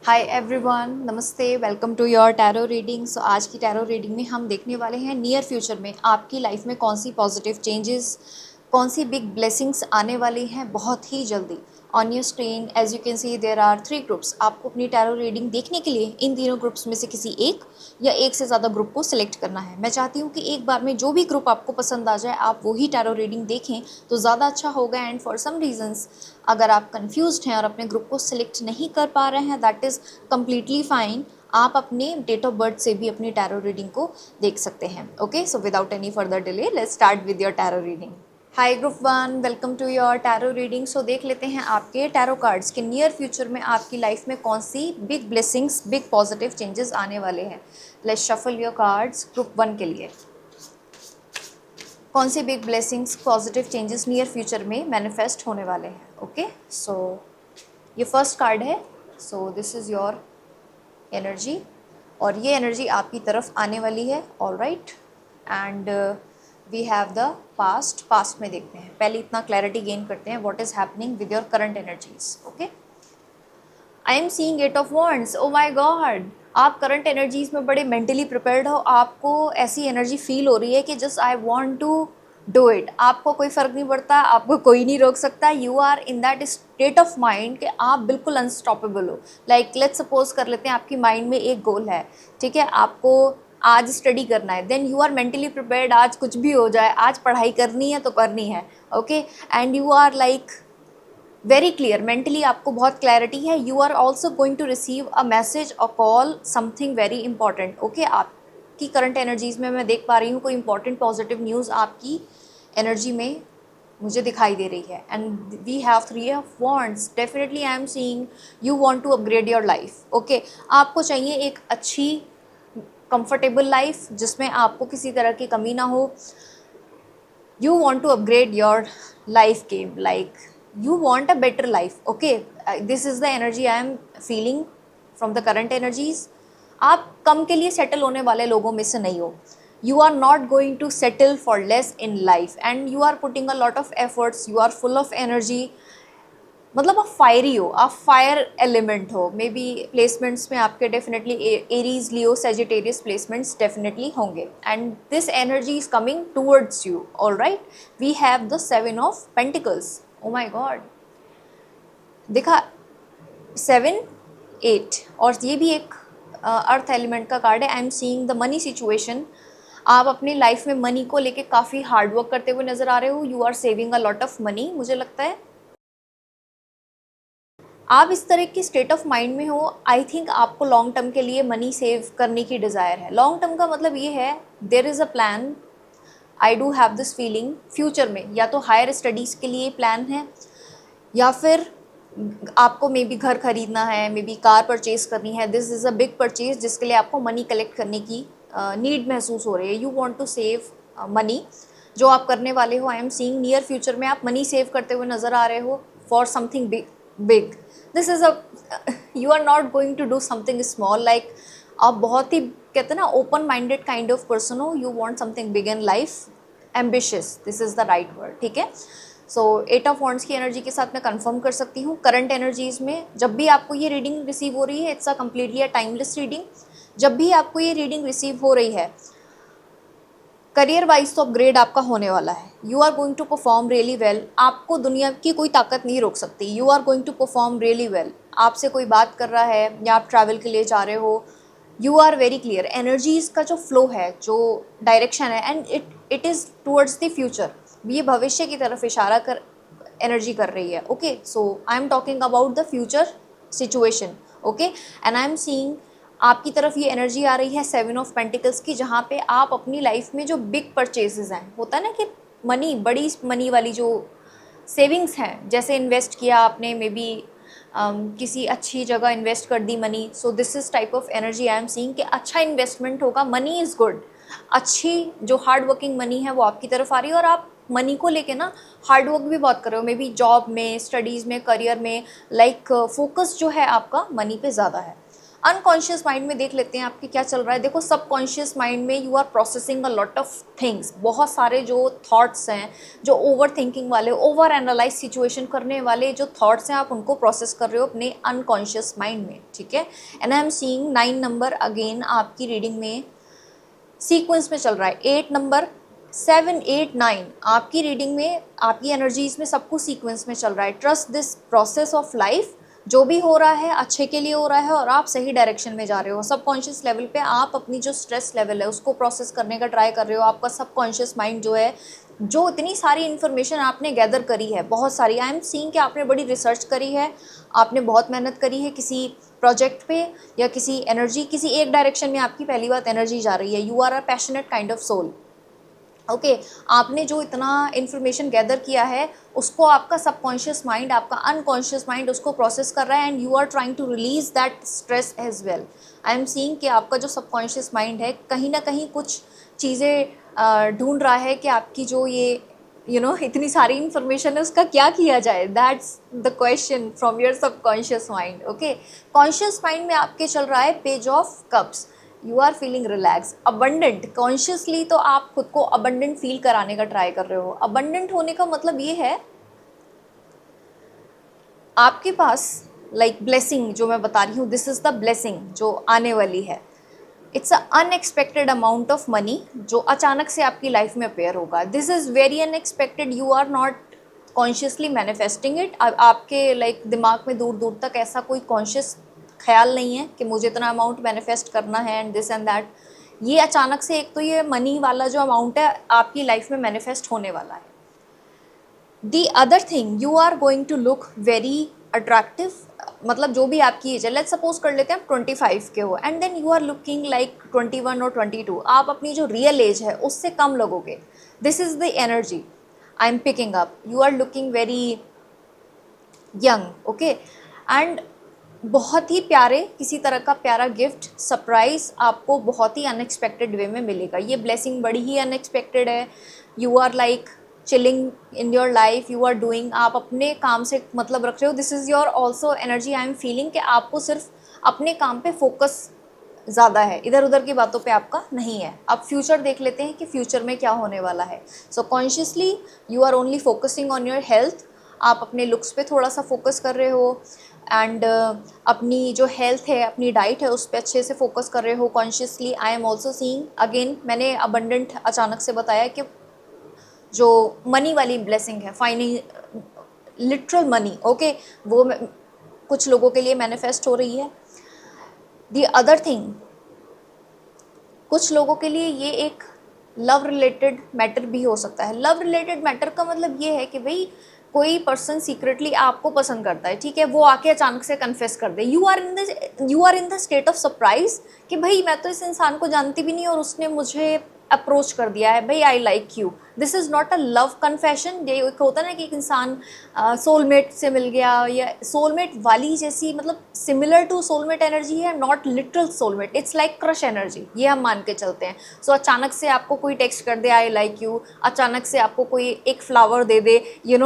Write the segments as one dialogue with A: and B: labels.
A: हाय everyone, नमस्ते, welcome to your tarot reading. So आज की टैरो रीडिंग में हम देखने वाले हैं नियर फ्यूचर में आपकी लाइफ में कौन सी पॉजिटिव चेंजेस, कौन सी बिग ब्लेसिंग्स आने वाली हैं बहुत ही जल्दी। On your screen as you can see there are 3 groups. आपको अपनी टैरो रीडिंग देखने के लिए इन तीनों ग्रुप्स में से किसी एक या एक से ज़्यादा ग्रुप को सिलेक्ट करना है। मैं चाहती हूँ कि एक बार में जो भी ग्रुप आपको पसंद आ जाए आप वही टैरो रीडिंग देखें तो ज़्यादा अच्छा होगा। एंड फॉर सम रीजंस अगर आप कंफ्यूज्ड हैं और अपने ग्रुप को सिलेक्ट नहीं कर पा रहे हैं, दैट इज़ कम्प्लीटली फाइन। आप अपने डेट ऑफ बर्थ से भी अपनी टैरो रीडिंग को देख सकते हैं। Okay, so without any further delay let's start with your tarot reading. Hi group one, welcome to your tarot reading. So देख लेते हैं आपके टैरो कार्ड्स के नियर फ्यूचर में आपकी लाइफ में कौन सी big blessings, big positive changes आने वाले हैं। Let's shuffle your cards group one के लिए। कौन सी big blessings, positive changes near future में मैनिफेस्ट होने वाले हैं। ओके, सो ये फर्स्ट कार्ड है। So this is your energy और ये एनर्जी आपकी तरफ आने वाली है। All right, and we have the past में देखते हैं। पहले इतना क्लैरिटी गेन करते हैं what is happening with your current energies. Okay, I am seeing 8 of wands. Oh my god, आप करंट एनर्जीज में बड़े मेंटली प्रिपेयर्ड हो। आपको ऐसी एनर्जी फील हो रही है कि just I want to do it. आपको कोई फ़र्क नहीं पड़ता, आपको कोई नहीं रोक सकता। You are in that state of mind कि आप बिल्कुल अनस्टॉपेबल हो। लाइक लेट्स सपोज कर लेते हैं आपकी माइंड में एक गोल है, ठीक है, आपको आज स्टडी करना है। Then you are mentally prepared, आज कुछ भी हो जाए, आज पढ़ाई करनी है तो करनी है। Okay, and you are like very clear mentally, आपको बहुत क्लैरिटी है। You are also going to receive a message, a call, something very important. Okay, आपकी करंट एनर्जीज में मैं देख पा रही हूँ कोई इंपॉर्टेंट पॉजिटिव न्यूज़ आपकी एनर्जी में मुझे दिखाई दे रही है। And we have 3 of wands. Definitely I am seeing you want to upgrade your life. Okay, आपको चाहिए एक अच्छी कंफर्टेबल लाइफ जिसमें आपको किसी तरह की कमी ना हो। you want to upgrade your life game, like you want a better life. Okay, this is the energy I am feeling from the current energies. आप कम के लिए सेटल होने वाले लोगों में से नहीं हो। You are not going to settle for less in life and you are putting a lot of efforts, you are full of energy। मतलब आप फायरी हो, आप फायर एलिमेंट हो। मे बी प्लेसमेंट्स में आपके definitely Aries, Leo, Sagittarius placements definitely होंगे। And this energy is coming towards you. All right, we have the 7 of pentacles. Oh my God, देखा 7, 8, और ये भी एक अर्थ एलिमेंट का कार्ड है। I am seeing the money situation. आप अपनी लाइफ में मनी को लेके काफ़ी हार्डवर्क करते हुए नज़र आ रहे हो। You are saving a lot of money. मुझे लगता है आप इस तरह की स्टेट ऑफ माइंड में हो। आई थिंक आपको लॉन्ग टर्म के लिए मनी सेव करने की डिज़ायर है। लॉन्ग टर्म का मतलब ये है there is a plan. I do have this feeling future में या तो हायर स्टडीज़ के लिए प्लान है या फिर आपको मे बी घर खरीदना है, मे बी कार परचेज़ करनी है। This is a big purchase जिसके लिए आपको मनी कलेक्ट करने की नीड महसूस हो रही है। You want to save money जो आप करने वाले हो। I am seeing near future में आप मनी सेव करते हुए नज़र आ रहे हो for something big. This is a you are not going to do something small. Like आप बहुत ही कहते हैं ना open minded kind of person हो। You want something big in life, ambitious, this is the right word. ठीक है, so 8 of wands की एनर्जी के साथ मैं कंफर्म कर सकती हूँ करंट एनर्जीज में जब भी आपको ये रीडिंग रिसीव हो रही है, it's a completely a timeless reading. जब भी आपको ये रीडिंग रिसीव हो रही है, करियर वाइज तो अपग्रेड आपका होने वाला है। You are going to perform really well. आपको दुनिया की कोई ताकत नहीं रोक सकती। You are going to perform really well. आपसे कोई बात कर रहा है या आप ट्रैवल के लिए जा रहे हो, you are very clear. Energies का जो फ्लो है, जो डायरेक्शन है, and it is towards the future. ये भविष्य की तरफ इशारा कर एनर्जी कर रही है। Okay, so I am talking about the future situation. Okay, and I am seeing आपकी तरफ ये एनर्जी आ रही है 7 ऑफ पेंटिकल्स की, जहाँ पे आप अपनी लाइफ में जो बिग परचेजेस हैं, होता है ना कि मनी, बड़ी मनी वाली जो सेविंग्स हैं, जैसे इन्वेस्ट किया आपने, मे बी किसी अच्छी जगह इन्वेस्ट कर the money. So this is type of energy I am seeing कि अच्छा इन्वेस्टमेंट होगा। Money is good. अच्छी जो हार्ड वर्किंग मनी है वो आपकी तरफ आ रही है और आप मनी को लेके ना हार्ड वर्क भी बहुत कर रहे हो। मे बी जॉब में, स्टडीज़ में, करियर में, लाइक फोकस जो है आपका मनी पे ज़्यादा है। अनकॉन्शियस माइंड में देख लेते हैं आपके क्या चल रहा है। देखो सबकॉन्शियस माइंड में you are processing a lot of things, बहुत सारे जो थॉट्स हैं, जो ओवर थिंकिंग वाले, ओवर एनालाइज सिचुएशन करने वाले जो थॉट्स हैं, आप उनको प्रोसेस कर रहे हो अपने अनकॉन्शियस माइंड में, ठीक है। And I am seeing 9 number again आपकी रीडिंग में सीक्वेंस में चल रहा है। 8 नंबर, 7, 8, 9 आपकी रीडिंग में, आपकी एनर्जीज में सब कुछ सीक्वेंस में चल रहा है। Trust this process of life, जो भी हो रहा है अच्छे के लिए हो रहा है और आप सही डायरेक्शन में जा रहे हो। सबकॉन्शियस लेवल पे आप अपनी जो स्ट्रेस लेवल है उसको प्रोसेस करने का ट्राई कर रहे हो। आपका सबकॉन्शियस माइंड जो है, जो इतनी सारी इन्फॉर्मेशन आपने गैदर करी है, बहुत सारी, आई एम सीइंग कि आपने बड़ी रिसर्च करी है, आपने बहुत मेहनत करी है किसी प्रोजेक्ट पे या किसी एनर्जी, किसी एक डायरेक्शन में आपकी पहली बात एनर्जी जा रही है। You are a passionate kind of soul, okay. आपने जो इतना इन्फॉर्मेशन गैदर किया है उसको आपका सबकॉन्शियस माइंड, आपका अनकॉन्शियस माइंड उसको प्रोसेस कर रहा है and you are trying to release that stress as well. I am seeing कि आपका जो सबकॉन्शियस माइंड है कहीं ना कहीं कुछ चीज़ें ढूंढ रहा है कि आपकी जो ये इतनी सारी इन्फॉर्मेशन है उसका क्या किया जाए। That's the question from your subconscious mind, okay. Conscious mind में आपके चल रहा है page of cups. You are feeling relax, abundant. Consciously तो आप खुद को अबंडेंट फील कराने का ट्राई कर रहे हो। अबंडेंट होने का मतलब ये है आपके पास लाइक ब्लेसिंग जो मैं बता रही हूँ, दिस इज़ द ब्लेसिंग जो आने वाली है। It's a unexpected amount of money जो अचानक से आपकी लाइफ में अपेयर होगा। This is very unexpected, you are not consciously manifesting it. आपके लाइक दिमाग में दूर दूर तक ऐसा कोई कॉन्शियस ख्याल नहीं है कि मुझे इतना अमाउंट मैनिफेस्ट करना है एंड दिस एंड दैट। ये अचानक से एक तो ये मनी वाला जो अमाउंट है आपकी लाइफ में मैनिफेस्ट होने वाला है। The other thing, you are going to look very attractive. मतलब जो भी आपकी एज है, लेट्स सपोज कर लेते हैं आप 25 के हो and then you are looking like 21 और 22, आप अपनी जो रियल एज है उससे कम लगोगे। This is the energy I am picking up. You are looking very young, okay. And बहुत ही प्यारे, किसी तरह का प्यारा गिफ्ट सरप्राइज आपको बहुत ही अनएक्सपेक्टेड वे में मिलेगा। ये ब्लेसिंग बड़ी ही अनएक्सपेक्टेड है। You are like chilling in your life, you are doing, आप अपने काम से मतलब रख रहे हो। This is your also energy I am feeling कि आपको सिर्फ अपने काम पे फोकस ज़्यादा है, इधर उधर की बातों पे आपका नहीं है। अब फ्यूचर देख लेते हैं कि फ्यूचर में क्या होने वाला है। So consciously you are only focusing on your health. आप अपने लुक्स पे थोड़ा सा फोकस कर रहे हो एंड अपनी जो हेल्थ है, अपनी डाइट है, उस पर अच्छे से फोकस कर रहे हो consciously. I am also seeing again, मैंने अबंडेंट अचानक से बताया कि जो मनी वाली ब्लेसिंग है, लिटरल मनी, ओके, वो कुछ लोगों के लिए मैनिफेस्ट हो रही है। दी अदर थिंग, कुछ लोगों के लिए ये एक लव रिलेटेड मैटर भी हो सकता है। लव रिलेटेड मैटर का मतलब ये है कि भाई कोई पर्सन सीक्रेटली आपको पसंद करता है, ठीक है, वो आके अचानक से कन्फेस कर दे। You are in the state of surprise कि भाई मैं तो इस इंसान को जानती भी नहीं और उसने मुझे अप्रोच कर दिया है, भाई I like you. This is not a love confession. ये एक होता है ना कि एक इंसान सोलमेट से मिल गया, या सोलमेट वाली जैसी, मतलब सिमिलर टू सोलमेट एनर्जी है, not literal soulmate, it's like crush energy, ये हम मान के चलते हैं। सो अचानक से आपको कोई टेक्स्ट कर दे आई लाइक यू, अचानक से आपको कोई एक फ्लावर दे दे,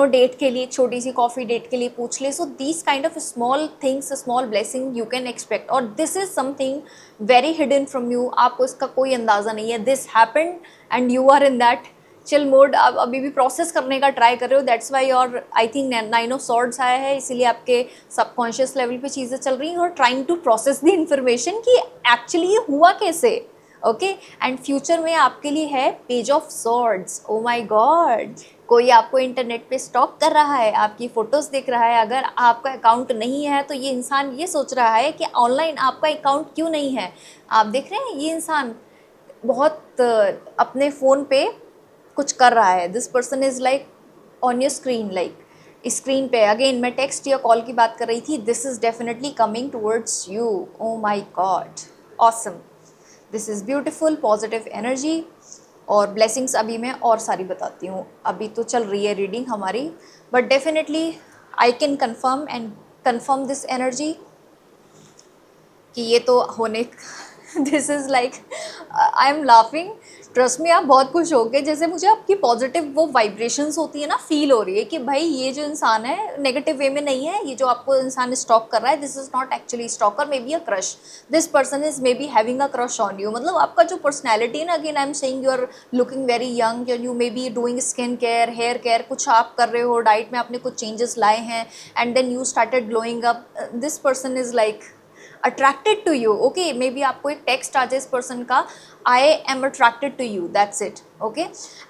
A: डेट के लिए, छोटी सी कॉफ़ी डेट के लिए पूछ ले। So these kind of small things, small blessing you can expect, और this is something very hidden from you, आपको इसका कोई अंदाज़ा नहीं है। This happened and you are in that chill mode, आप अभी भी प्रोसेस करने का ट्राई कर रहे हो। दैट्स वाई और आई थिंक 9 ऑफ सॉर्ड्स आया है, इसीलिए आपके सबकॉन्शियस लेवल पे चीज़ें चल रही हैं और trying to process the information कि एक्चुअली ये हुआ कैसे, ओके। एंड फ्यूचर में आपके लिए है page of swords. O my God, कोई आपको इंटरनेट पे स्टॉक कर रहा है, आपकी फ़ोटोज़ देख रहा है। अगर आपका अकाउंट नहीं है तो ये इंसान ये सोच रहा है कि ऑनलाइन आपका अकाउंट क्यों नहीं है। आप देख रहे हैं ये इंसान बहुत अपने फ़ोन पे कुछ कर रहा है। This person is like on your screen, like screen पे। अगेन मैं टेक्स्ट या कॉल की बात कर रही थी। This is definitely coming towards you. Oh my God, awesome, this is beautiful positive energy. और ब्लेसिंग्स अभी मैं और सारी बताती हूँ, अभी तो चल रही है रीडिंग हमारी, but definitely I can confirm this energy कि ये तो होने this is like I am laughing, trust में आप बहुत खुश हो गए, जैसे मुझे आपकी पॉजिटिव वो वाइब्रेशंस होती है ना, फील हो रही है कि भाई ये जो इंसान है नेगेटिव वे में नहीं है, ये जो आपको इंसान स्टॉक कर रहा है this is not actually stalker, maybe a crush, this person is maybe having a crush on you. मतलब आपका जो पर्सनैलिटी है ना, again I am saying you are looking very young, you may be doing skin care, hair care, कुछ आप कर रहे हो, डाइट में आपने कुछ चेंजेस लाए हैं and then you started glowing up, this person is like attracted to you. Okay, maybe आपको एक टेक्स्ट आ जाए इस पर्सन का, I am attracted to you, that's it. Okay,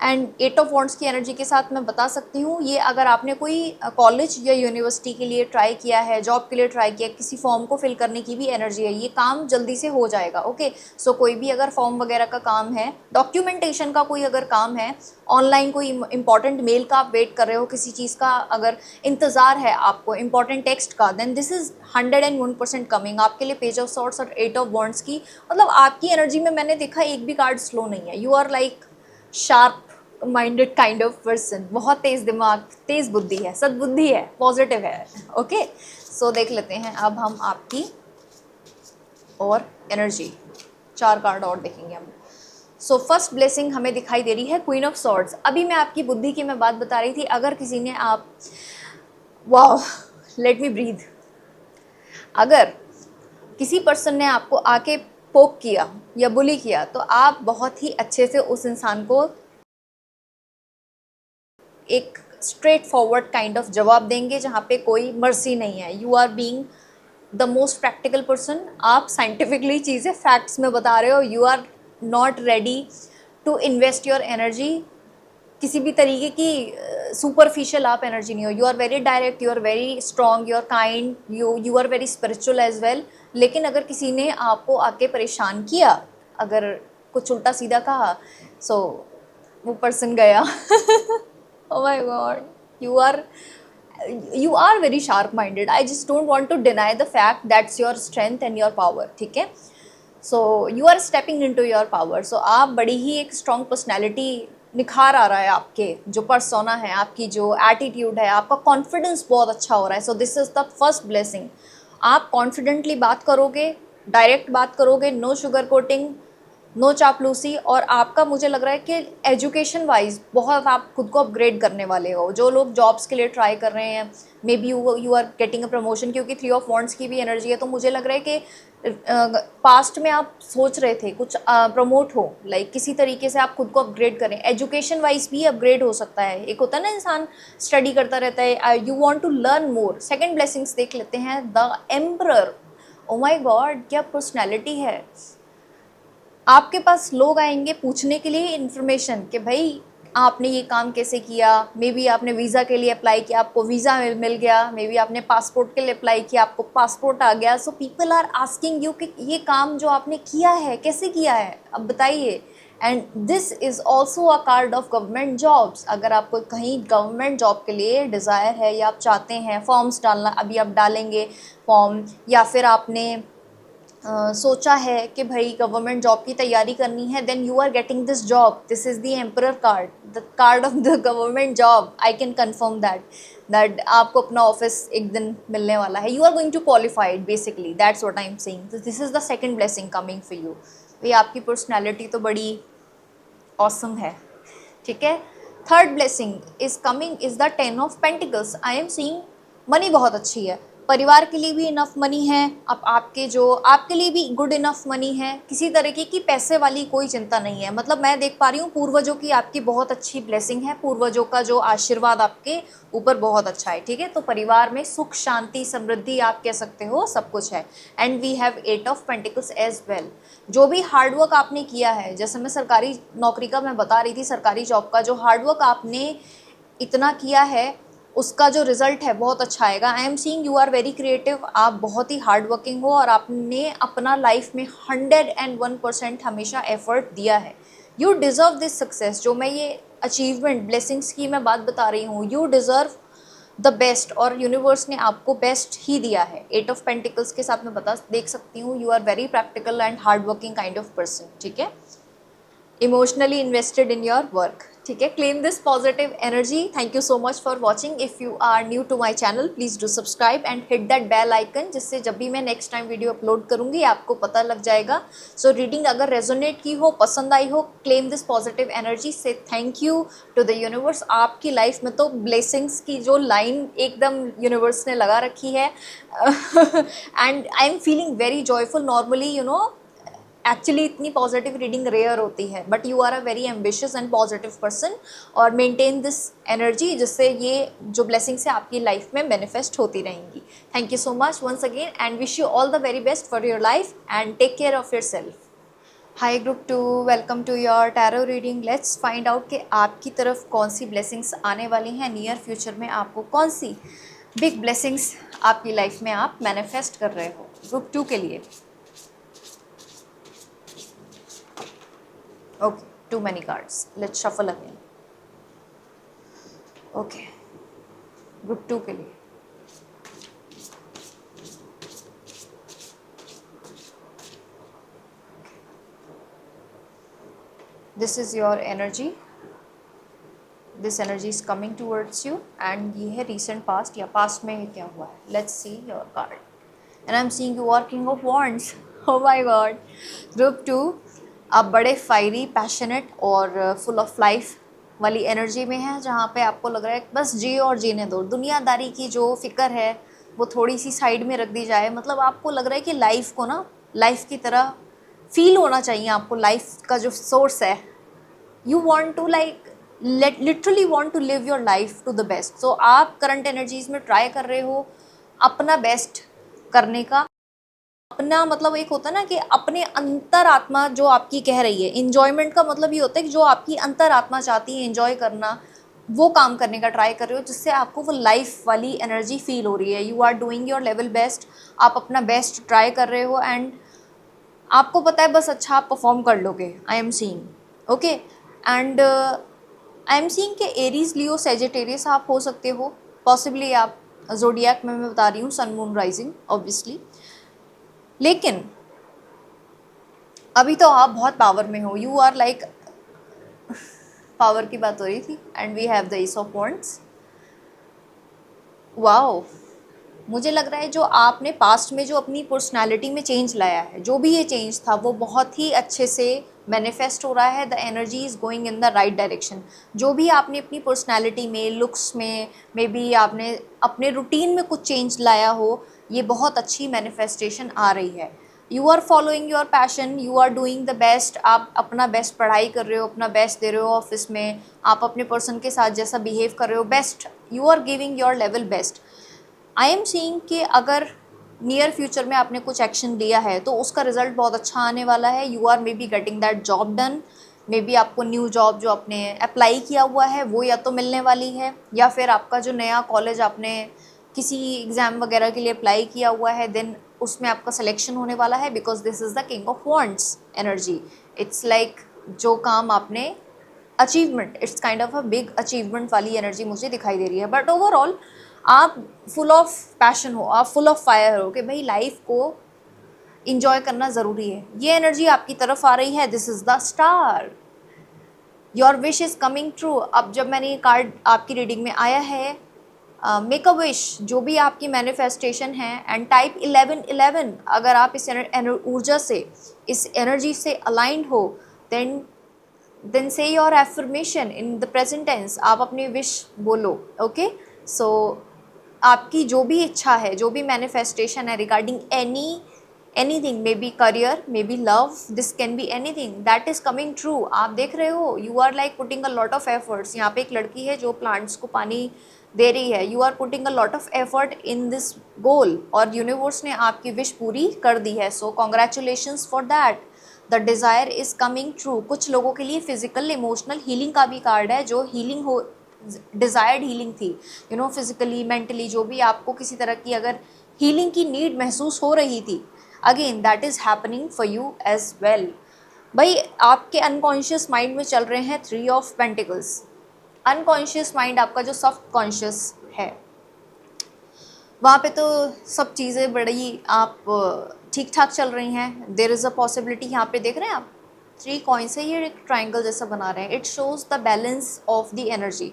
A: and 8 of wands की एनर्जी के साथ मैं बता सकती हूँ, ये अगर आपने कोई कॉलेज या यूनिवर्सिटी के लिए ट्राई किया है, जॉब के लिए ट्राई किया, किसी फॉर्म को फिल करने की भी एनर्जी है, ये काम जल्दी से हो जाएगा। ओके, सो कोई भी अगर फॉर्म वगैरह का काम है, डॉक्यूमेंटेशन का कोई अगर काम है, ऑनलाइन कोई इंपॉर्टेंट मेल का आप वेट कर रहे हो, किसी चीज़ का अगर इंतज़ार है आपको, इंपॉर्टेंट टेक्स्ट का, देन दिस इज़ 101% कमिंग आपके लिए। पेज ऑफ सॉर्ड्स और 8 ऑफ वॉन्ड्स की, मतलब आपकी एनर्जी में मैंने देखा एक भी कार्ड स्लो नहीं है। You are like sharp minded kind of person, बहुत तेज़ दिमाग, तेज़ बुद्धि है, सद्बुद्धि है, पॉजिटिव है। ओके, सो देख लेते हैं अब हम आपकी और एनर्जी, 4 कार्ड और देखेंगे हम। सो फर्स्ट ब्लेसिंग हमें दिखाई दे रही है क्वीन ऑफ सॉर्ड्स। अभी मैं आपकी बुद्धि की मैं बात बता रही थी, अगर किसी ने आप, वाह, लेट मी ब्रीथ, अगर किसी पर्सन ने आपको आके पोक किया या बुली किया, तो आप बहुत ही अच्छे से उस इंसान को एक स्ट्रेट फॉरवर्ड काइंड ऑफ जवाब देंगे, जहाँ पे कोई मर्सी नहीं है। You are being the most practical person, आप साइंटिफिकली चीज़ें फैक्ट्स में बता रहे हो। You are not ready to invest your energy किसी भी तरीके की सुपरफिशियल आप एनर्जी नहीं हो। You are very direct, you are very strong, you are kind, you are very spiritual as well. लेकिन अगर किसी ने आपको आके परेशान किया, अगर कुछ उल्टा सीधा कहा, सो वो पर्सन गया। Oh my God, you are very sharp minded. I just don't want to deny the fact that's your strength and your power. ठीक है, so you are stepping into your power. So आप बड़ी ही एक strong personality निखार आ रहा है, आपके जो पर्सोना है, आपकी जो एटीट्यूड है, आपका कॉन्फिडेंस बहुत अच्छा हो रहा है। So this is the first blessing. आप कॉन्फिडेंटली बात करोगे, डायरेक्ट बात करोगे, नो शुगर कोटिंग, नो चापलूसी, और आपका मुझे लग रहा है कि एजुकेशन वाइज बहुत आप खुद को अपग्रेड करने वाले हो। जो लोग जॉब्स के लिए ट्राई कर रहे हैं, maybe you are getting a promotion, क्योंकि 3 ऑफ वॉन्ड्स की भी एनर्जी है। तो मुझे लग रहा है कि पास्ट में आप सोच रहे थे कुछ प्रमोट हो, लाइक किसी तरीके से आप खुद को अपग्रेड करें, एजुकेशन वाइज भी अपग्रेड हो सकता है। एक होता है ना इंसान स्टडी करता रहता है, you want to learn more. Second blessings देख लेते हैं, the emperor. Oh my God, क्या पर्सनैलिटी है। आपके पास लोग आएंगे पूछने के लिए इन्फॉर्मेशन कि भाई आपने ये काम कैसे किया। मे बी आपने वीज़ा के लिए अप्लाई किया, आपको वीज़ा मिल गया। मे बी आपने पासपोर्ट के लिए अप्लाई किया, आपको पासपोर्ट आ गया। So people are asking you कि ये काम जो आपने किया है कैसे किया है, अब बताइए। And this is also a card of government jobs. अगर आपको कहीं गवर्नमेंट जॉब के लिए डिज़ायर है या आप चाहते हैं फॉर्म्स डालना, अभी आप डालेंगे फॉर्म, या फिर आपने सोचा है कि भाई गवर्नमेंट जॉब की तैयारी करनी है, then you are getting this job. This is the emperor card, the card of the government job. I can confirm that आपको अपना ऑफिस एक दिन मिलने वाला है। You are going to qualified, basically that's what I am saying. This is the second blessing coming for you. भाई आपकी personality तो बड़ी ऑसम है, ठीक है। Third blessing is coming is the 10 of pentacles. I am seeing money बहुत अच्छी है, परिवार के लिए भी इनफ मनी है, अब आपके लिए भी गुड इनफ मनी है। किसी तरीके की पैसे वाली कोई चिंता नहीं है। मतलब मैं देख पा रही हूँ पूर्वजों की आपकी बहुत अच्छी ब्लेसिंग है, पूर्वजों का जो आशीर्वाद आपके ऊपर बहुत अच्छा है, ठीक है। तो परिवार में सुख शांति समृद्धि आप कह सकते हो, सब कुछ है। And we have 8 of pentacles as well. जो भी हार्डवर्क आपने किया है, जैसे मैं सरकारी नौकरी का मैं बता रही थी, सरकारी जॉब का जो हार्डवर्क आपने इतना किया है, उसका जो रिजल्ट है बहुत अच्छा आएगा। I am seeing you are very creative, आप बहुत ही हार्ड वर्किंग हो, और आपने अपना लाइफ में 101% हमेशा एफर्ट दिया है। You deserve this success. जो मैं ये अचीवमेंट ब्लेसिंग्स की मैं बात बता रही हूँ, यू डिज़र्व द बेस्ट, और यूनिवर्स ने आपको बेस्ट ही दिया है। 8 ऑफ पेंटिकल्स के साथ मैं बता देख सकती हूँ, you are very practical and hard working kind of person, ठीक है। Emotionally invested in your work, ठीक है, claim this positive energy. Thank you so much for watching. If you are new to my channel please do subscribe and hit that bell icon, जिससे जब भी मैं next time video upload करूंगी आपको पता लग जाएगा। सो रीडिंग अगर रेजोनेट की हो, पसंद आई हो, claim this positive energy, say thank you to the universe. आपकी लाइफ में तो ब्लेसिंग्स की जो लाइन एकदम यूनिवर्स ने लगा रखी है and I am feeling very joyful. Normally actually इतनी पॉजिटिव रीडिंग रेयर होती है, but you are a very ambitious and positive person, और मेंटेन दिस एनर्जी, जिससे ये जो ब्लेसिंग्स है आपकी लाइफ में मैनिफेस्ट होती रहेंगी। Thank you so much once again and wish you all the very best for your life and take care of your self. Hi group 2, welcome to your tarot reading. Let's find out कि आपकी तरफ कौन सी blessings आने वाली हैं near future में। आपको कौन सी बिग ब्लेसिंग्स आपकी लाइफ में आप मैनिफेस्ट कर रहे हो ग्रुप 2 के लिए। Okay, too many cards. Let's shuffle again. Okay, group 2 के लिए this is your energy. This energy is coming towards you and ये है recent past या past में क्या हुआ है. Let's see your card. And I'm seeing you are King of Wands. Oh my God. Group 2, आप बड़े फायरी, पैशनेट और फुल ऑफ लाइफ वाली एनर्जी में है, जहाँ पे आपको लग रहा है बस जिए और जीने दो। दुनियादारी की जो फिक्र है वो थोड़ी सी साइड में रख दी जाए। मतलब आपको लग रहा है कि लाइफ को ना लाइफ की तरह फील होना चाहिए आपको। लाइफ का जो सोर्स है, you want to like literally want to live your life to the best. So आप करंट एनर्जीज में ट्राई कर रहे हो अपना बेस्ट करने का। अपना मतलब एक होता है ना कि अपने अंतरात्मा जो आपकी कह रही है, इंजॉयमेंट का मतलब ये होता है कि जो आपकी अंतरात्मा चाहती है इंजॉय करना, वो काम करने का ट्राई कर रहे हो, जिससे आपको वो लाइफ वाली एनर्जी फील हो रही है। You are doing your level best, आप अपना बेस्ट ट्राई कर रहे हो एंड आपको पता है बस अच्छा आप परफॉर्म कर लोगे। आई am seeing okay and I am seeing कि एरीज, लियो, सेजिटेरियस आप हो सकते हो। पॉसिबली आप जोडियक में मैं बता रही हूँ सन मून राइजिंग ऑब्वियसली। लेकिन अभी तो आप बहुत पावर में हो। यू आर लाइक, पावर की बात हो रही थी and we have the ace of wands. Wow, मुझे लग रहा है जो आपने पास्ट में जो अपनी पर्सनालिटी में चेंज लाया है, जो भी ये चेंज था वो बहुत ही अच्छे से मैनिफेस्ट हो रहा है। The energy is going in the right direction. जो भी आपने अपनी पर्सनालिटी में, लुक्स में, मे बी आपने अपने रूटीन में कुछ चेंज लाया हो, ये बहुत अच्छी मैनिफेस्टेशन आ रही है। You are following your passion, you are doing the best. आप अपना बेस्ट पढ़ाई कर रहे हो, अपना बेस्ट दे रहे हो ऑफिस में, आप अपने पर्सन के साथ जैसा बिहेव कर रहे हो best, you are giving your level best. I am seeing कि अगर नियर फ्यूचर में आपने कुछ एक्शन लिया है तो उसका रिजल्ट बहुत अच्छा आने वाला है। You are maybe getting that job done. Maybe आपको न्यू जॉब जो आपने अप्लाई किया हुआ है वो या तो मिलने वाली है, या फिर आपका जो नया कॉलेज आपने किसी एग्ज़ाम वगैरह के लिए अप्लाई किया हुआ है, देन उसमें आपका सिलेक्शन होने वाला है। Because this is the king of wands energy. It's like जो काम आपने achievement, it's kind of a big achievement वाली एनर्जी मुझे दिखाई दे रही है। बट ओवरऑल आप फुल ऑफ पैशन हो, आप फुल ऑफ फायर हो कि भाई लाइफ को इंजॉय करना ज़रूरी है। ये एनर्जी आपकी तरफ आ रही है। This is the star, your wish is coming true. अब जब मैंने ये कार्ड आपकी रीडिंग में आया है, मेक अ विश, जो भी आपकी मैनिफेस्टेशन है, एंड टाइप 1111। अगर आप इस ऊर्जा से, इस एनर्जी से अलाइंड हो, then say your affirmation in the present tense. आप अपनी विश बोलो। ओके, सो आपकी जो भी इच्छा है, जो भी मैनिफेस्टेशन है regarding anything, maybe career, maybe love, this can be anything, that is coming true. आप देख रहे हो, you are like putting a lot of efforts. यहाँ पे एक लड़की है जो प्लांट्स को पानी दे रही है। You are putting a lot of effort in this goal, और यूनिवर्स ने आपकी विश पूरी कर दी है। So congratulations for that. The desire is coming true. कुछ लोगों के लिए फिजिकल इमोशनल हीलिंग का भी कार्ड है, जो हीलिंग हो, डिज़ायर्ड हीलिंग थी, फिजिकली, मेंटली, जो भी आपको किसी तरह की अगर हीलिंग की नीड महसूस हो रही थी, again that is happening for you as well. भाई आपके अनकॉन्शियस माइंड में चल रहे हैं 3 ऑफ पेंटिकल्स। अनकॉन्शियस माइंड आपका जो सब कॉन्शियस है, वहाँ पे तो सब चीज़ें बड़ी आप ठीक ठाक चल रही हैं। देयर इज़ अ पॉसिबिलिटी, यहाँ पे देख रहे हैं आप, 3 कॉइन्स है, ये एक ट्राइंगल जैसा बना रहे हैं. It shows the balance of the energy.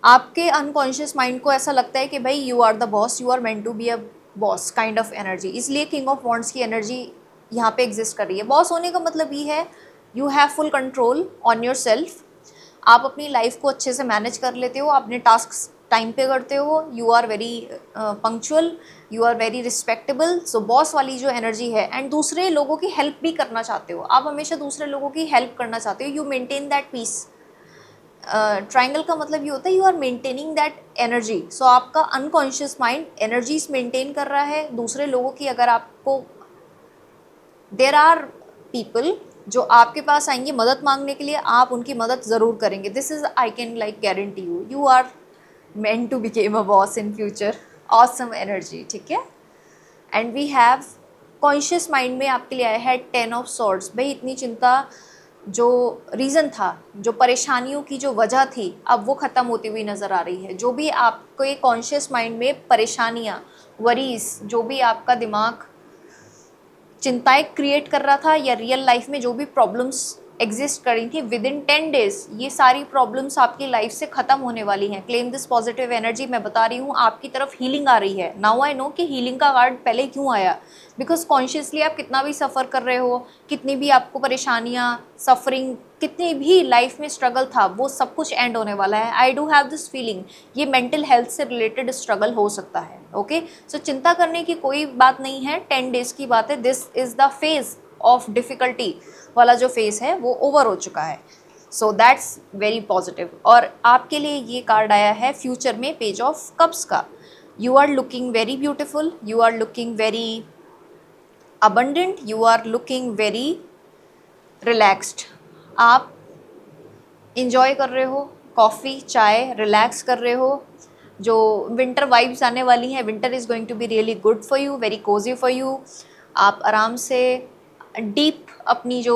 A: आपके अनकॉन्शियस माइंड को ऐसा लगता है कि भाई you are the boss, you are meant to be a boss kind of energy. इसलिए किंग ऑफ वॉन्ड्स की एनर्जी यहाँ पे एग्जिस्ट कर रही है. बॉस होने का मतलब ये है you have full control on your self. आप अपनी लाइफ को अच्छे से मैनेज कर लेते हो, अपने टास्क टाइम पे करते हो, you are very punctual, you are very respectable. So boss वाली जो एनर्जी है, एंड दूसरे लोगों की हेल्प भी करना चाहते हो आप, हमेशा दूसरे लोगों की हेल्प करना चाहते हो. You maintain that peace. Triangle का मतलब ये होता है you are maintaining that energy. So आपका अनकॉन्शियस माइंड एनर्जीज मेंटेन कर रहा है दूसरे लोगों की. अगर आपको देर आर पीपल जो आपके पास आएंगे मदद मांगने के लिए, आप उनकी मदद ज़रूर करेंगे. This is I can like guarantee you, you are meant to become a boss in future. awesome energy. ठीक है. And we have conscious mind में आपके लिए आया है 10 ऑफ सॉर्ड्स. भाई इतनी चिंता जो रीज़न था, जो परेशानियों की जो वजह थी, अब वो ख़त्म होती हुई नज़र आ रही है. जो भी आपके कॉन्शियस माइंड में परेशानियाँ, वरीज, जो भी आपका दिमाग चिंताएं क्रिएट कर रहा था या रियल लाइफ में जो भी प्रॉब्लम्स एग्जिस्ट कर रही थी, विद इन 10 डेज ये सारी प्रॉब्लम्स आपकी लाइफ से ख़त्म होने वाली हैं. Claim this positive energy. मैं बता रही हूँ आपकी तरफ हीलिंग आ रही है. नाउ आई नो कि हीलिंग का कार्ड पहले क्यों आया. बिकॉज कॉन्शियसली आप कितना भी सफ़र कर रहे हो, कितनी भी आपको परेशानियाँ, सफरिंग, कितनी भी लाइफ में स्ट्रगल था, वो सब कुछ एंड होने वाला है. आई डू हैव दिस फीलिंग. ये मेंटल हेल्थ से रिलेटेड स्ट्रगल हो सकता है. ओके, सो चिंता करने की कोई बात नहीं है. 10 डेज की बात है. This is the phase of difficulty वाला जो फेज़ है वो ओवर हो चुका है. So that's very positive. और आपके लिए ये कार्ड आया है फ्यूचर में पेज ऑफ कप्स का. You are looking very beautiful, you are looking very abundant, you are looking very relaxed. आप इंजॉय कर रहे हो कॉफ़ी चाय, रिलैक्स कर रहे हो. जो विंटर वाइब्स आने वाली हैं, winter is going to be really good for you, very cozy for you. आप आराम से डीप अपनी जो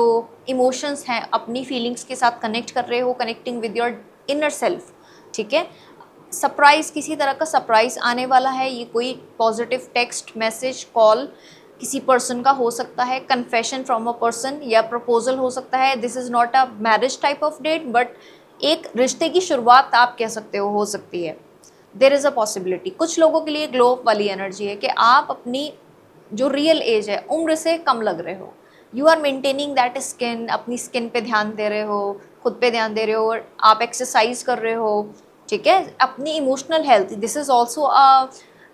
A: इमोशंस हैं, अपनी फीलिंग्स के साथ कनेक्ट कर रहे हो, connecting with your inner self. ठीक है. सरप्राइज़, किसी तरह का सरप्राइज़ आने वाला है. ये कोई पॉजिटिव टेक्स्ट, मैसेज, कॉल किसी पर्सन का हो सकता है, कन्फेशन फ्रॉम अ पर्सन या प्रपोजल हो सकता है. This is not a marriage type of date, but एक रिश्ते की शुरुआत आप कह सकते हो सकती है. There is a possibility. कुछ लोगों के लिए ग्लो अप वाली एनर्जी है कि आप अपनी जो रियल एज है, उम्र से कम लग रहे हो. You are maintaining that skin. अपनी स्किन पे ध्यान दे रहे हो, खुद पे ध्यान दे रहे हो, आप एक्सरसाइज कर रहे हो. ठीक है. अपनी emotional health, this is also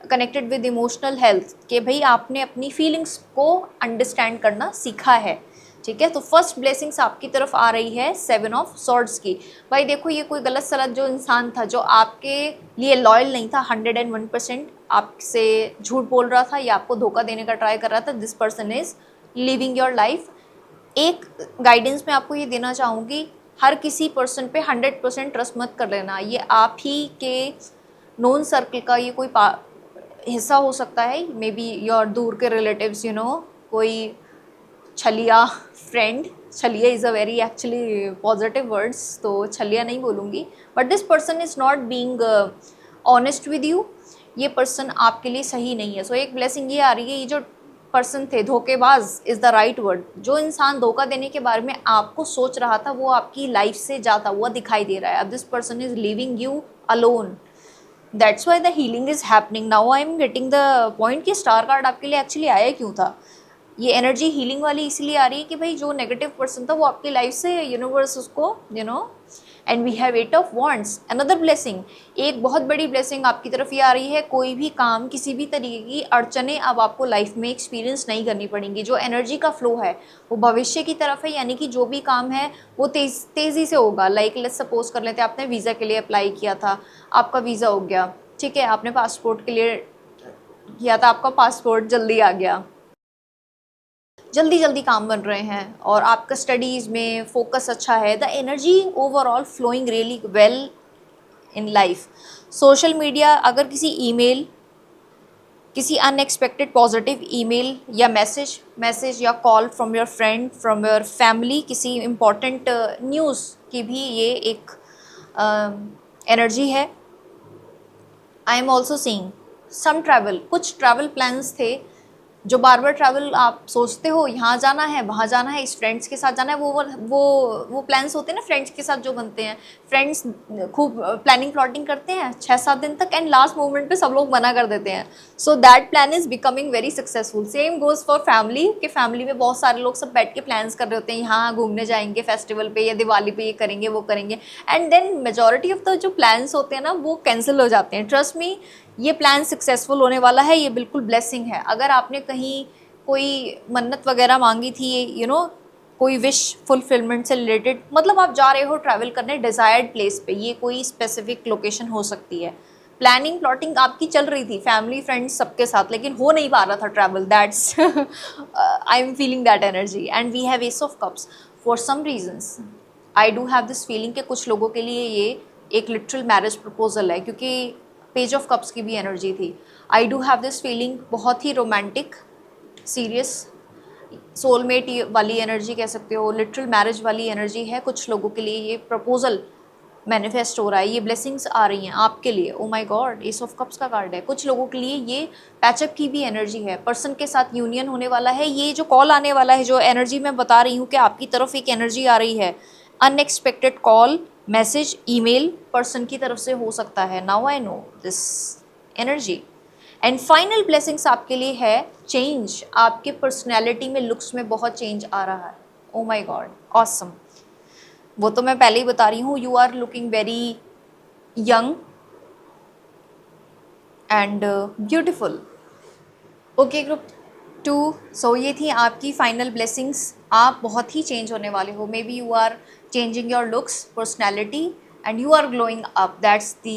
A: connected with emotional health, कि भाई आपने अपनी फीलिंग्स को अंडरस्टैंड करना सीखा है. ठीक है. तो फर्स्ट ब्लेसिंग्स आपकी तरफ आ रही है 7 ऑफ सॉर्ड्स की. भाई देखो, ये कोई गलत सलत जो इंसान था, जो आपके लिए लॉयल नहीं था, 101% आपसे झूठ बोल रहा था या आपको धोखा देने का ट्राई कर रहा था, this person is living your life. एक गाइडेंस मैं आपको ये देना चाहूँगी, हर किसी पर्सन पे 100% ट्रस्ट मत कर लेना. ये आप ही के नोन सर्कल का ये कोई हिस्सा हो सकता है, मे बी योर दूर के रिलेटिव्स, कोई छलिया फ्रेंड. छलिया is a very actually positive words, तो छलिया नहीं बोलूँगी. But this person is not being honest with you. ये पर्सन आपके लिए सही नहीं है. सो एक ब्लेसिंग ये आ रही है, ये जो पर्सन थे, धोखेबाज इज़ द राइट वर्ड. जो इंसान धोखा देने के बारे में आपको सोच रहा था, वो आपकी लाइफ से जाता हुआ दिखाई दे रहा है. अब this person is leaving you alone. That's why the healing is happening. Now I am getting the point कि स्टार कार्ड आपके लिए एक्चुअली आया क्यों था. ये एनर्जी हीलिंग वाली इसलिए आ रही है कि भाई जो नेगेटिव पर्सन था वो आपकी लाइफ से यूनिवर्स उसको and we have 8 of wands. Another blessing, एक बहुत बड़ी ब्लेसिंग आपकी तरफ ये आ रही है. कोई भी काम, किसी भी तरीके की अड़चने अब आपको लाइफ में एक्सपीरियंस नहीं करनी पड़ेंगी. जो एनर्जी का फ्लो है वो भविष्य की तरफ है, यानी कि जो भी काम है वो तेज़ी से होगा. लाइक लेट्स सपोज कर लेते हैं, आपने वीज़ा के लिए अप्लाई किया था, आपका वीज़ा हो गया. ठीक है. आपने पासपोर्ट के लिए किया था, आपका पासपोर्ट जल्दी आ गया. जल्दी जल्दी काम बन रहे हैं और आपका स्टडीज़ में फोकस अच्छा है. The energy overall flowing really well in life. Social media, अगर किसी ईमेल, किसी अनएक्सपेक्टेड पॉजिटिव ईमेल या मैसेज या call from your friend, from your family, किसी इम्पॉर्टेंट न्यूज़ की भी ये एक एनर्जी है. I am also seeing some travel. कुछ ट्रैवल प्लान्स थे जो बार बार ट्रैवल आप सोचते हो, यहाँ जाना है, वहाँ जाना है, इस फ्रेंड्स के साथ जाना है, वो प्लान्स होते हैं ना फ्रेंड्स के साथ जो बनते हैं, फ्रेंड्स खूब प्लानिंग प्लॉटिंग करते हैं 6-7 दिन तक, एंड लास्ट मोमेंट पे सब लोग मना कर देते हैं। So that plan is becoming very successful. Same goes for family, कि फैमिली में बहुत सारे लोग सब बैठ के प्लान्स कर रहे होते हैं, यहाँ घूमने जाएंगे फेस्टिवल पे या दिवाली पे, ये करेंगे वो करेंगे, and then majority of the जो प्लान्स होते हैं ना वो कैंसिल हो जाते हैं। ट्रस्ट मी, ये प्लान सक्सेसफुल होने वाला है, ये बिल्कुल ब्लेसिंग है। अगर आपने कहीं कोई मन्नत वगैरह मांगी थी, कोई विश फुलफिलमेंट से रिलेटेड, मतलब आप जा रहे हो ट्रैवल करने डिज़ायर्ड प्लेस पे, ये कोई स्पेसिफिक लोकेशन हो सकती है, प्लानिंग प्लॉटिंग आपकी चल रही थी फैमिली फ्रेंड्स सबके साथ, लेकिन हो नहीं पा रहा था travel, that's I am feeling that energy. And we have ace of cups for some reasons. I do have this feeling कि कुछ लोगों के लिए ये एक लिटरल मैरिज प्रपोजल है, क्योंकि पेज ऑफ कप्स की भी एनर्जी थी। आई डू हैव दिस फीलिंग, बहुत ही रोमांटिक, सीरियस, सोलमेट वाली एनर्जी कह सकते हो, लिटरल मैरिज वाली एनर्जी है। कुछ लोगों के लिए ये प्रपोजल मैनिफेस्ट हो रहा है, ये ब्लेसिंग्स आ रही हैं आपके लिए। ओ my God, S of cups का कार्ड है। कुछ लोगों के लिए ये पैचअप की भी एनर्जी है, पर्सन के साथ यूनियन होने वाला है। ये जो कॉल आने वाला है, जो एनर्जी मैं बता रही हूँ कि आपकी तरफ एक एनर्जी आ रही है, unexpected call, message, email person की तरफ से हो सकता है। Now I know this energy. And final blessings आपके लिए है चेंज। आपके पर्सनैलिटी में, लुक्स में बहुत चेंज आ रहा है। Oh my God, awesome. वो तो मैं पहले ही बता रही हूँ, you are looking very young and beautiful. Okay group 2, so ये थी आपकी फाइनल ब्लेसिंग्स। आप बहुत ही चेंज होने वाले हो। Maybe you are changing your looks, personality, and you are glowing up. That's the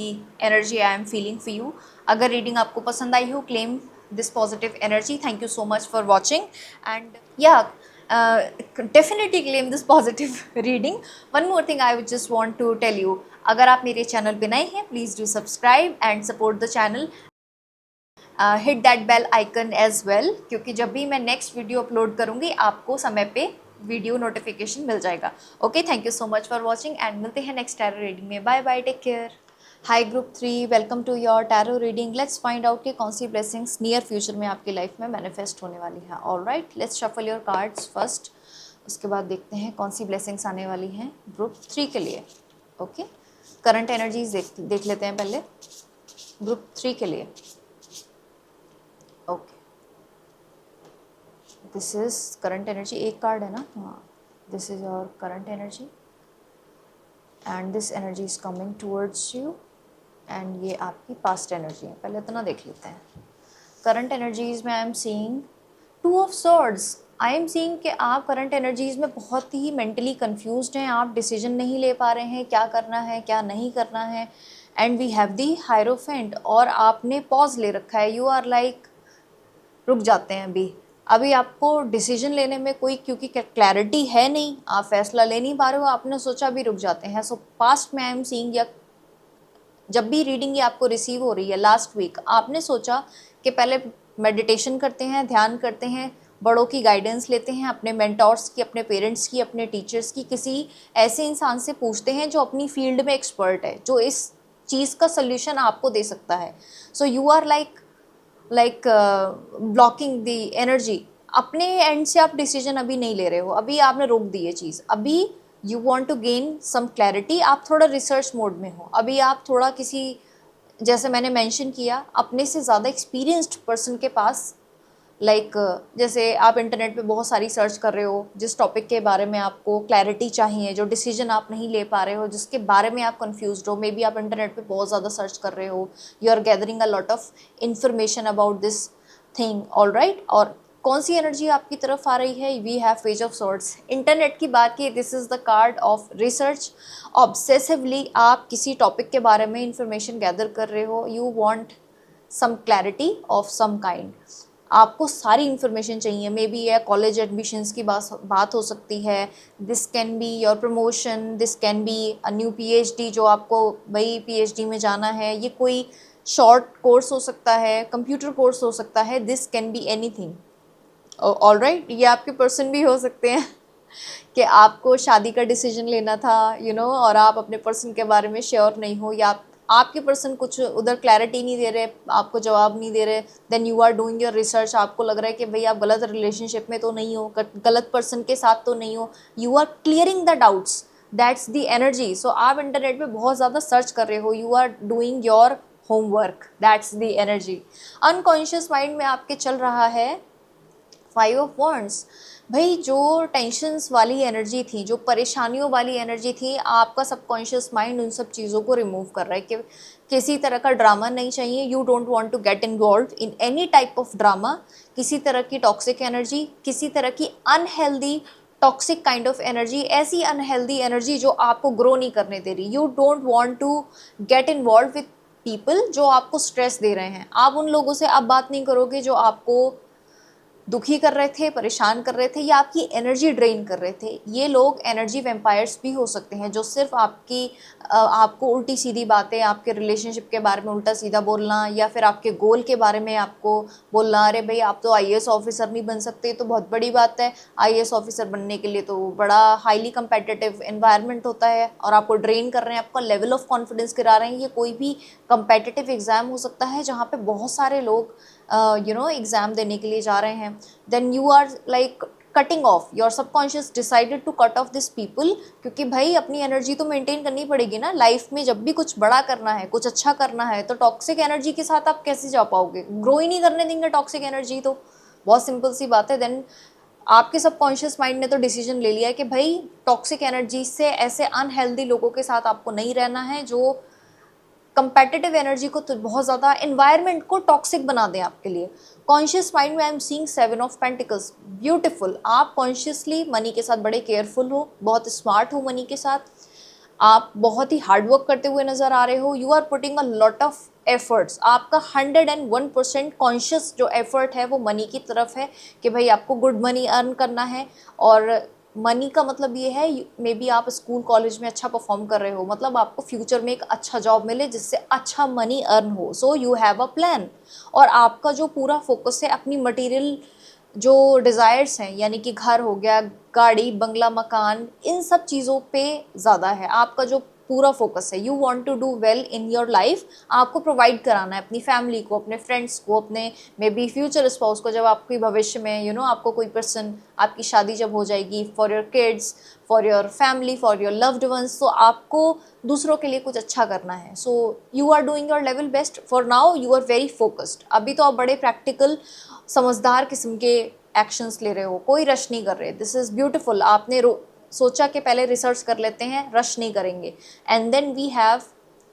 A: energy I am feeling for you. अगर reading आपको पसंद आई हो, claim this positive energy. Thank you so much for watching, and yeah definitely claim this positive reading. One more thing I would just want to tell you, अगर आप मेरे channel पे नए हैं, please do subscribe and support the channel. Hit that bell icon as well, क्योंकि जब भी मैं नेक्स्ट वीडियो अपलोड करूँगी आपको समय पे वीडियो नोटिफिकेशन मिल जाएगा। Okay, thank you so much for watching, and मिलते हैं नेक्स्ट टैरो रीडिंग में। Bye bye, take care. Hi group 3, welcome to your tarot reading. Let's find out कि कौन सी ब्लेसिंग्स नियर फ्यूचर में आपकी लाइफ में मैनिफेस्ट होने वाली है। All right, let's shuffle your cards first, उसके बाद देखते हैं कौन सी ब्लेसिंग्स आने वाली हैं ग्रुप 3 के लिए। ओके, करंट एनर्जीज देख लेते हैं पहले ग्रुप 3 के लिए। Okay, this is current energy. एक कार्ड है ना, हाँ, this is your current energy and this energy is coming towards you, and ये आपकी पास्ट एनर्जी है। पहले इतना देख लेते हैं। करंट एनर्जीज में आई am seeing 2 of swords. I am seeing कि आप करंट एनर्जीज में बहुत ही मेंटली कंफ्यूज्ड हैं, आप डिसीजन नहीं ले पा रहे हैं क्या करना है क्या नहीं करना है। And we have the hierophant, और आपने पॉज ले रखा है। यू आर लाइक, रुक जाते हैं अभी आपको डिसीजन लेने में कोई, क्योंकि क्लैरिटी है नहीं, आप फैसला ले नहीं पा रहे हो, आपने सोचा अभी रुक जाते हैं। सो पास्ट में आई एम सीइंग, या जब भी रीडिंग ये आपको रिसीव हो रही है, लास्ट वीक आपने सोचा कि पहले मेडिटेशन करते हैं, ध्यान करते हैं, बड़ों की गाइडेंस लेते हैं, अपने मेंटोर्स की, अपने पेरेंट्स की, अपने टीचर्स की, किसी ऐसे इंसान से पूछते हैं जो अपनी फील्ड में एक्सपर्ट है, जो इस चीज़ का सल्यूशन आपको दे सकता है। So you are like blocking the energy. अपने एंड से आप डिसीजन अभी नहीं ले रहे हो, अभी आपने रोक दी ये चीज़। अभी you want to gain some clarity, आप थोड़ा रिसर्च मोड में हो अभी। आप थोड़ा किसी, जैसे मैंने मेंशन किया, अपने से ज़्यादा एक्सपीरियंस्ड पर्सन के पास, जैसे आप इंटरनेट पे बहुत सारी सर्च कर रहे हो, जिस टॉपिक के बारे में आपको क्लैरिटी चाहिए, जो डिसीजन आप नहीं ले पा रहे हो, जिसके बारे में आप कंफ्यूज्ड हो, मे बी आप इंटरनेट पे बहुत ज़्यादा सर्च कर रहे हो, you are gathering a lot of information about this thing. All right, और कौन सी एनर्जी आपकी तरफ आ रही है? We have page of swords. Internet की बात की, this is the card of research. Obsessively आप किसी टॉपिक के बारे में इंफॉर्मेशन गैदर कर रहे हो, you want some clarity of some kind. आपको सारी इन्फॉर्मेशन चाहिए, मे बी ये कॉलेज एडमिशन्स की बात हो सकती है, this can be your promotion, this can be a new PhD, जो आपको भाई पीएचडी में जाना है, ये कोई शॉर्ट कोर्स हो सकता है, कंप्यूटर कोर्स हो सकता है, this can be anything. All right, ये आपके पर्सन भी हो सकते हैं कि आपको शादी का डिसीजन लेना था, और आप अपने पर्सन के बारे में श्योर नहीं हो, या आप आपके पर्सन कुछ उधर क्लैरिटी नहीं दे रहे, आपको जवाब नहीं दे रहे, then you are doing your research, आपको लग रहा है कि भाई आप गलत रिलेशनशिप में तो नहीं हो, गलत पर्सन के साथ तो नहीं हो, you are clearing the doubts, that's the energy. So आप इंटरनेट पे बहुत ज़्यादा सर्च कर रहे हो, you are doing your homework, that's the energy. Unconscious mind में आपके चल रहा है 5 ऑफ वॉन्ड्स। भाई जो टेंशन्स वाली एनर्जी थी, जो परेशानियों वाली एनर्जी थी, आपका सबकॉन्शियस माइंड उन सब चीज़ों को रिमूव कर रहा है कि किसी तरह का ड्रामा नहीं चाहिए, you don't want to get involve in any type of drama, किसी तरह की टॉक्सिक एनर्जी, किसी तरह की unhealthy toxic kind of energy, ऐसी अनहेल्दी एनर्जी जो आपको ग्रो नहीं करने दे रही। You don't want to get involve with people जो आपको स्ट्रेस दे रहे हैं। आप उन लोगों से अब बात नहीं करोगे जो आपको दुखी कर रहे थे, परेशान कर रहे थे या आपकी एनर्जी ड्रेन कर रहे थे। ये लोग एनर्जी वेम्पायर्स भी हो सकते हैं जो सिर्फ आपको उल्टी सीधी बातें, आपके रिलेशनशिप के बारे में उल्टा सीधा बोलना, या फिर आपके गोल के बारे में आपको बोलना, अरे भाई आप तो आईएएस ऑफिसर नहीं बन सकते, तो बहुत बड़ी बात है, आईएएस ऑफिसर बनने के लिए तो बड़ा हाईली कंपेटिटिव एनवायरनमेंट होता है, और आपको ड्रेन कर रहे हैं, आपका लेवल ऑफ कॉन्फिडेंस गिरा रहे हैं। ये कोई भी कंपेटिटिव एग्जाम हो सकता है जहाँ पे बहुत सारे लोग एग्जाम देने के लिए जा रहे हैं। Then you are like cutting off, your subconscious decided to cut off this people, क्योंकि भाई अपनी एनर्जी तो मेंटेन करनी पड़ेगी ना लाइफ में। जब भी कुछ बड़ा करना है, कुछ अच्छा करना है, तो टॉक्सिक एनर्जी के साथ आप कैसे जा पाओगे? ग्रो ही नहीं करने देंगे टॉक्सिक एनर्जी, तो बहुत सिंपल सी बात है। देन आपके सबकॉन्शियस माइंड ने तो डिसीजन ले लिया है कि भाई टॉक्सिक एनर्जी से, ऐसे अनहेल्दी लोगों के साथ आपको नहीं रहना है जो कंपेटिटिव एनर्जी को तो बहुत ज़्यादा, एनवायरनमेंट को टॉक्सिक बना दें आपके लिए। कॉन्शियस माइंड में आई am seeing 7 of pentacles, beautiful. आप कॉन्शियसली मनी के साथ बड़े केयरफुल हो, बहुत स्मार्ट हो मनी के साथ, आप बहुत ही हार्डवर्क करते हुए नज़र आ रहे हो, you are putting a lot of efforts. आपका 101% कॉन्शियस जो एफर्ट है वो मनी की तरफ है कि भाई आपको गुड मनी अर्न करना है। और मनी का मतलब ये है, मे बी आप स्कूल कॉलेज में अच्छा परफॉर्म कर रहे हो, मतलब आपको फ्यूचर में एक अच्छा जॉब मिले जिससे अच्छा मनी अर्न हो, so you have a plan. और आपका जो पूरा फोकस है अपनी मटेरियल जो डिज़ायर्स हैं, यानी कि घर हो गया, गाड़ी, बंगला, मकान, इन सब चीज़ों पे ज़्यादा है आपका जो पूरा फोकस है। You want to do well in your life, आपको प्रोवाइड कराना है अपनी फैमिली को, अपने फ्रेंड्स को, अपने मे बी फ्यूचर स्पाउस को, जब आपकी भविष्य में आपको कोई पर्सन, आपकी शादी जब हो जाएगी, for your kids, for your family, for your loved ones, तो आपको दूसरों के लिए कुछ अच्छा करना है। So you are doing your level best for now, you are very focused. अभी तो आप बड़े प्रैक्टिकल, समझदार किस्म के एक्शंस ले रहे हो, कोई रश नहीं कर रहे। This is beautiful. आपने सोचा कि पहले रिसर्च कर लेते हैं, रश नहीं करेंगे। And then we have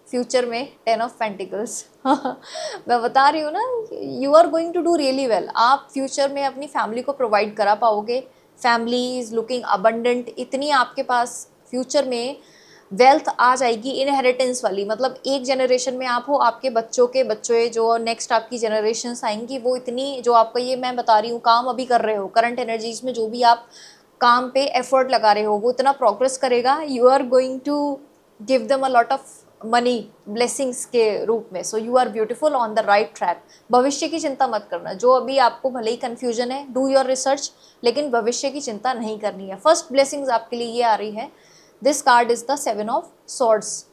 A: future में 10 ऑफ पेंटिकल्स। मैं बता रही हूँ ना, you are going to do really well. आप फ्यूचर में अपनी फैमिली को प्रोवाइड करा पाओगे, फैमिली इज़ लुकिंग अबंडेंट, इतनी आपके पास फ्यूचर में वेल्थ आ जाएगी इनहेरिटेंस वाली। मतलब एक जनरेशन में आप हो, आपके बच्चों के बच्चे, जो नेक्स्ट आपकी जनरेशन्स आएंगी, वो इतनी, जो आपका ये मैं बता रही हूँ काम अभी कर रहे हो, करंट एनर्जीज में जो भी आप काम पे एफर्ट लगा रहे हो, वो इतना प्रोग्रेस करेगा, you are going to give them a lot of money blessings के रूप में। So you are beautiful, on the right track. भविष्य की चिंता मत करना, जो अभी आपको भले ही कन्फ्यूजन है, डू योर रिसर्च, लेकिन भविष्य की चिंता नहीं करनी है। फर्स्ट ब्लेसिंग्स आपके लिए ये आ रही है, this card is the 7 of swords.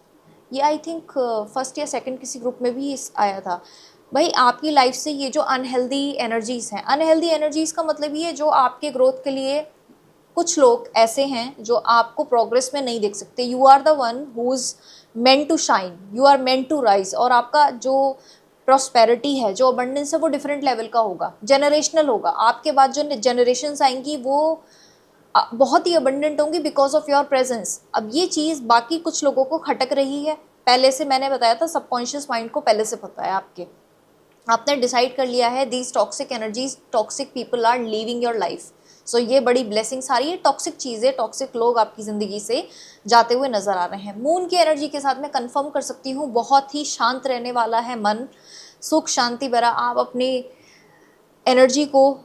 A: ये आई थिंक फर्स्ट या सेकंड किसी ग्रुप में भी आया था। भाई आपकी लाइफ से ये जो अनहेल्दी एनर्जीज़ हैं, अनहेल्दी एनर्जीज़ का मतलब ये जो आपके ग्रोथ के लिए, कुछ लोग ऐसे हैं जो आपको प्रोग्रेस में नहीं देख सकते। You are the one who is meant to shine, you are meant to rise, और आपका जो प्रॉस्पेरिटी है, जो अबंडेंस है, वो डिफरेंट लेवल का होगा, जनरेशनल होगा। आपके बाद जो जनरेशन्स आएंगी वो बहुत ही अबंडेंट होंगी बिकॉज ऑफ योर प्रेजेंस। अब ये चीज़ बाकी कुछ लोगों को खटक रही है, पहले से मैंने बताया था, सबकॉन्शियस माइंड को पहले से पता है आपके, आपने डिसाइड कर लिया है these toxic energies, toxic people are leaving your life. So ये बड़ी ब्लेसिंग्स आ रही है। टॉक्सिक चीज़ें, टॉक्सिक लोग आपकी ज़िंदगी से जाते हुए नजर आ रहे हैं। मून की एनर्जी के साथ मैं कंफर्म कर सकती हूँ, बहुत ही शांत रहने वाला है मन, सुख शांति भरा। आप अपनी एनर्जी को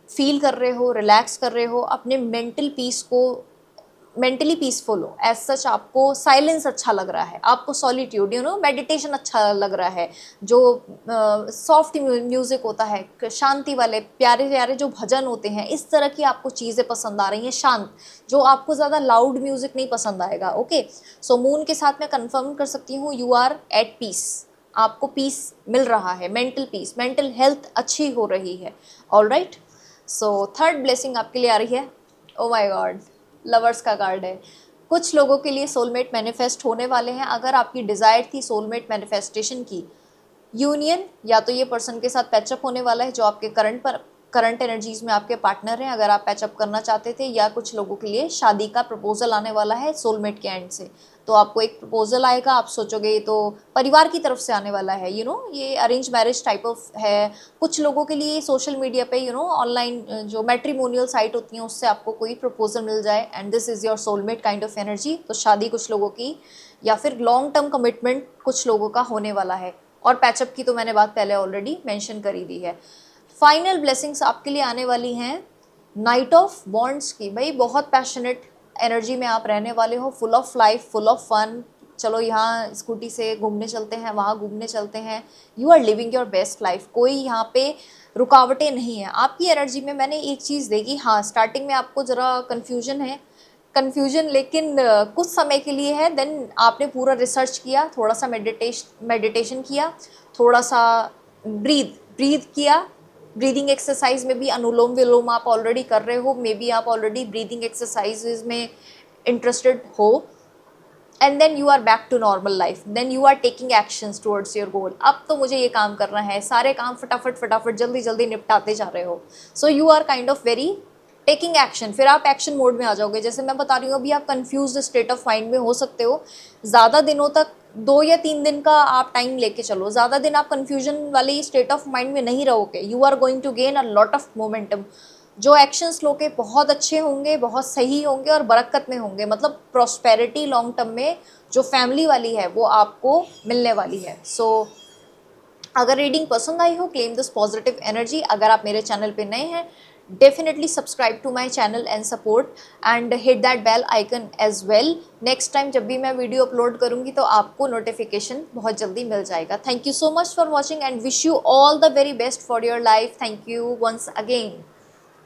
A: फील कर रहे हो, रिलैक्स कर रहे हो, अपने मेंटल पीस को मेंटली पीसफुल हो, एज सच आपको साइलेंस अच्छा लग रहा है, आपको सॉलिट्यूड मेडिटेशन अच्छा लग रहा है, जो सॉफ्ट म्यूजिक होता है, शांति वाले प्यारे प्यारे जो भजन होते हैं, इस तरह की आपको चीज़ें पसंद आ रही हैं, शांत, जो आपको ज़्यादा लाउड म्यूजिक नहीं पसंद आएगा। ओके, सो मून के साथ मैं कंफर्म कर सकती हूँ यू आर एट पीस, आपको पीस मिल रहा है, मेंटल पीस, मेंटल हेल्थ अच्छी हो रही है। ऑलराइट, सो थर्ड ब्लेसिंग आपके लिए आ रही है, ओ माय गॉड, लवर्स का कार्ड है। कुछ लोगों के लिए सोलमेट मैनिफेस्ट होने वाले हैं। अगर आपकी डिज़ायर थी सोलमेट मैनिफेस्टेशन की, यूनियन, या तो ये पर्सन के साथ पैचअप होने वाला है जो आपके करंट एनर्जीज में आपके पार्टनर हैं, अगर आप पैचअप करना चाहते थे, या कुछ लोगों के लिए शादी का प्रपोजल आने वाला है सोलमेट के एंड से। तो आपको एक प्रपोजल आएगा, आप सोचोगे ये तो परिवार की तरफ से आने वाला है, ये अरेंज मैरिज टाइप ऑफ है। कुछ लोगों के लिए सोशल मीडिया पे ऑनलाइन जो मैट्रिमोनियल साइट होती हैं उससे आपको कोई प्रपोजल मिल जाए, and this is your soulmate kind of energy. तो शादी कुछ लोगों की, या फिर लॉन्ग टर्म कमिटमेंट कुछ लोगों का होने वाला है। और पैचअप की तो मैंने बात पहले ऑलरेडी मेंशन कर ही दी है। फाइनल ब्लेसिंग्स आपके लिए आने वाली हैं नाइट ऑफ बॉन्ड्स की। भाई बहुत पैशनेट एनर्जी में आप रहने वाले हो, full of life, full of fun. चलो यहाँ स्कूटी से घूमने चलते हैं, वहाँ घूमने चलते हैं, you are living your best life, कोई यहाँ पे रुकावटें नहीं है आपकी एनर्जी में। मैंने एक चीज़ देखी, हाँ स्टार्टिंग में आपको ज़रा कन्फ्यूजन, लेकिन कुछ समय के लिए है। देन आपने पूरा रिसर्च किया, थोड़ा सा मेडिटेशन किया, थोड़ा सा ब्रीद किया। ब्रीदिंग एक्सरसाइज में भी अनुलोम विलोम आप ऑलरेडी कर रहे हो, मे बी आप ऑलरेडी ब्रीदिंग एक्सरसाइजेज में इंटरेस्टेड हो, and then you are back to normal life, then you are taking actions towards your goal. अब तो मुझे ये काम करना है, सारे काम फटाफट जल्दी जल्दी निपटाते जा रहे हो। So you are kind of very taking action, फिर आप एक्शन मोड में आ जाओगे। जैसे मैं बता रही हूँ, अभी आप कंफ्यूज स्टेट ऑफ माइंड में हो सकते हो ज़्यादा दिनों तक, 2 या 3 दिन का आप टाइम लेके चलो, ज़्यादा दिन आप कन्फ्यूजन वाली स्टेट ऑफ माइंड में नहीं रहोगे। You are going to gain a lot of momentum. जो एक्शंस लो के बहुत अच्छे होंगे, बहुत सही होंगे और बरकत में होंगे, मतलब प्रॉस्पेरिटी लॉन्ग टर्म में जो फैमिली वाली है वो आपको मिलने वाली है। सो अगर रीडिंग पसंद आई हो, क्लेम दिस पॉजिटिव एनर्जी। अगर आप मेरे चैनल पे नए हैं, definitely subscribe to my channel and support, and hit that bell icon as well. Next time जब भी मैं वीडियो अपलोड करूंगी तो आपको नोटिफिकेशन बहुत जल्दी मिल जाएगा। Thank you so much for watching and wish you all the very best for your life. Thank you once again.